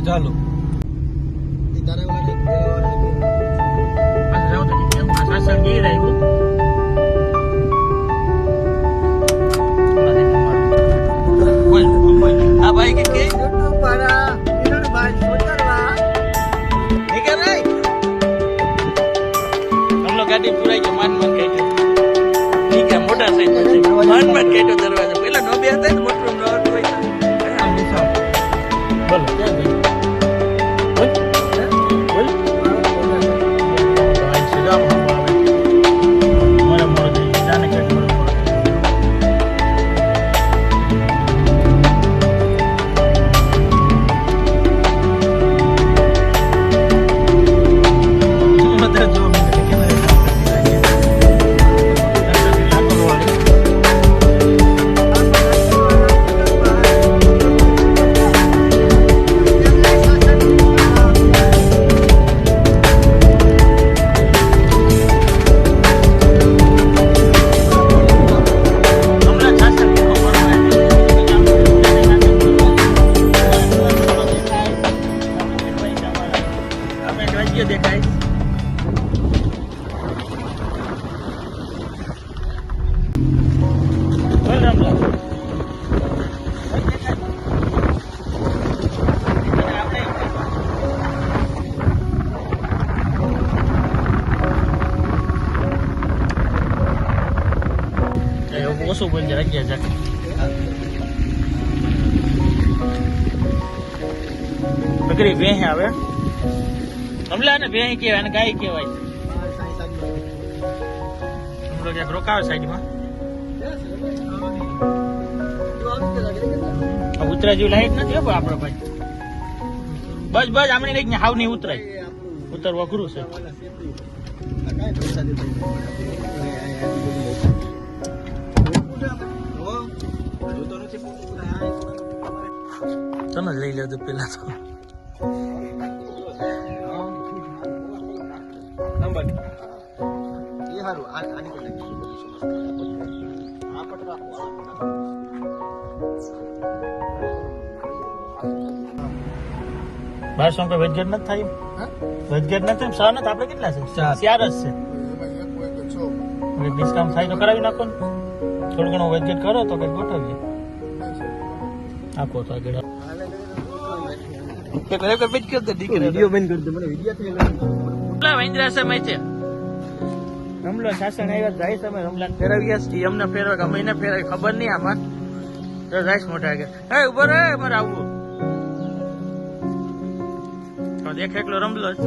ચાલો આ ભાઈ કે ગાડી પુરાઈ ગયો માન કાઢ્યો ઠીક છે મોટા સાઈઝ માન કાઢ્યો દરવાજો પેલા નો બે હતા મોટો નો બોલો ક્યાં ગઈ બોલ સીધા મારા મોર જાને કે દેખાય ઓછું બોલ જાય બકરી બે આવે હમલા ને ભેં કહેવાય અને ગાય કહેવાય હમલો ક્યાંક રોકાવે સાઈડમાં ઉતરા જેવું લાઈટ નથી હો આપડે ભાઈ બસ બસ આમણે કઈક હાવ નહીં ઉતરાય ઉતરવા અઘરું છે તને જ લઈ લેજો પેલા તો બારસો કે વેજગેટ નથી થાય વેજગેટ નથી સહ નથી આપડે કેટલા છે 4 જ છે ડિસ્કાઉન્ટ થાય તો કરાવી નાખો ને થોડું ઘણું વેજગેટ કરો તો કઈ ગોઠવીએ આપો તો આગળ વિડીયો બંધ કરી દે મને વિડીયો વેન્દ્રા સમય છે રમલો શાસન આવ્યા જાય તમે રમલા ફેરવ્યા છીએ અમને ફેરવે કે અમે ફેરવે ખબર નહીં આમાં તો જાય મોટા આગળ હે ઉભો રે મારે આવવું તો દેખ એકલો રમલો જ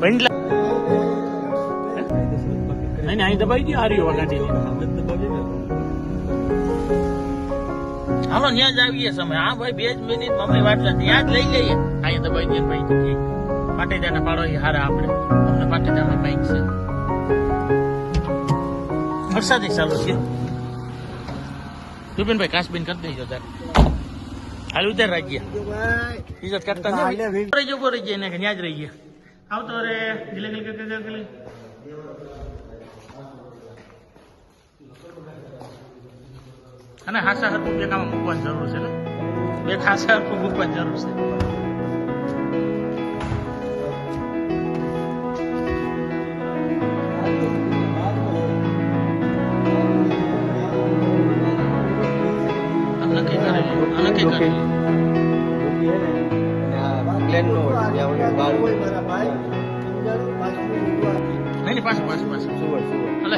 વેન્દ્રા નહીં અહીં દબાઈ ગયો હાર્યો વગાડી હાલો ત્યાં જ આવીએ સમય હા ભાઈ 2 જ મિનિટ મમ્મી વાટલા ત્યાં જ લઈ લઈએ અહીંયા દબાઈ દે ભાઈ પાટીદાર ના પાડો હારા આપણે અમને પાટીદાર ના બાઈક છે વરસાદ ચાલુ છે રૂપિનભાઈ કાશબીન કરી દેજો તાર હાલ ઉતાર રાખીએ ઇજત કરતા રહી જો રહી જાય ને ત્યાં જ રહી ગયા આવતો રે ગલે અને હાસા હરખું બે કામ મૂકવાની જરૂર છે ને બે હાસા હરખું મૂકવાની જરૂર છે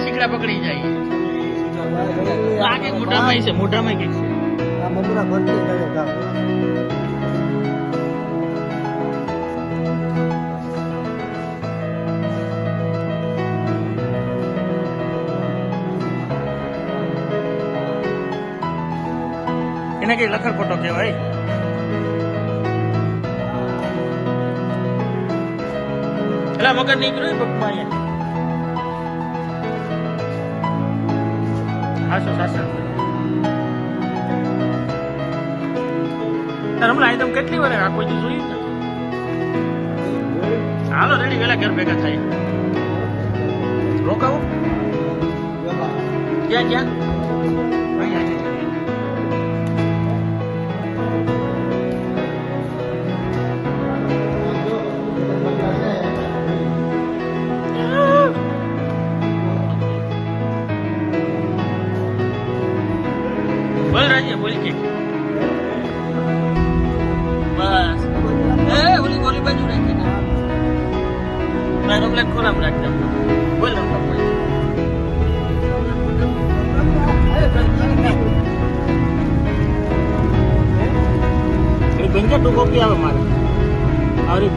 શીકડા પકડી જાય મોટામાં છે મોટામાં કઈક છે એને કઈ લખર ફોટો કહેવાય એટલે મગર નીકળ્યું પપ્પા અહીંયા હમણાં અહીં તમે કેટલી વાર આ કોઈ જોયું નથી હાલો રેડી વેલા ઘર ભેગા થાય રોકાવું ક્યાં ક્યાં રાજ્ય બોલ કે બસ ઓલી ગોલી બાજુ રાખી મારો પ્લેટ ખોરામ રાખતા બોલ બેંકા ટૂંકો કે આવે મારે આવરી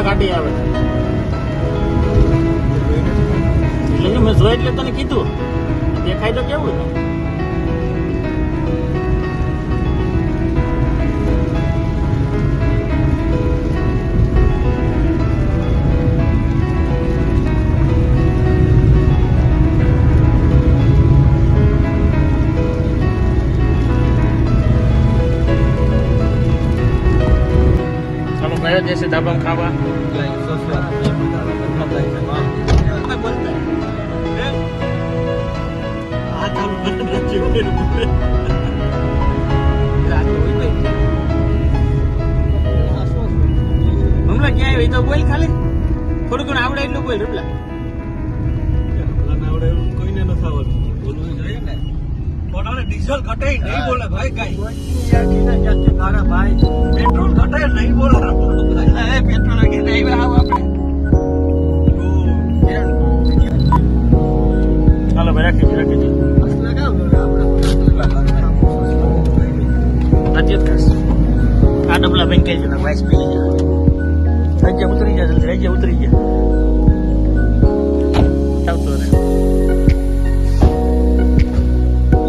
કાઢી આવે એટલે મેં જોઈ એટલે તને કીધું દેખાય તો કેવું છે ચાલો કયો દેશે ધાબામાં ખાવા હમણાં ક્યાં આવી તો બોલ ખાલી થોડું ઘણું આવડે એટલું બોલ રૂપલા આવડે એવું કોઈને નથી આવડતું બોલવું જોઈએ ને પોતાને ડીઝલ ઘટે નહીં બોલે ભાઈ કઈ તારા ભાઈ પેટ્રોલ ઘટે નહીં બોલે પેટ્રોલ કે નહીં આવ આપણે ચાલો ભાઈ રાખી આ ડબલા બેંક છે વાઇસ પી લેજો રાજ્ય ઉતરી જા જલ્દી રાજ્ય ઉતરી જા આવતો રે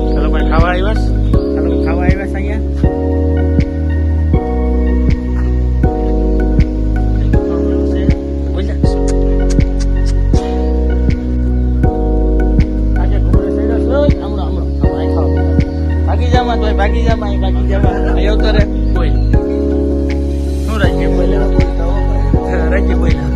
ચાલો ભાઈ ખાવા આવ્યા ચાલો ખાવા આવ્યા અહીંયા ભાગી જા આવ્યો તો રે કોઈ શું રાજ્ય બોલ્યા રાજ્ય બોલ્યા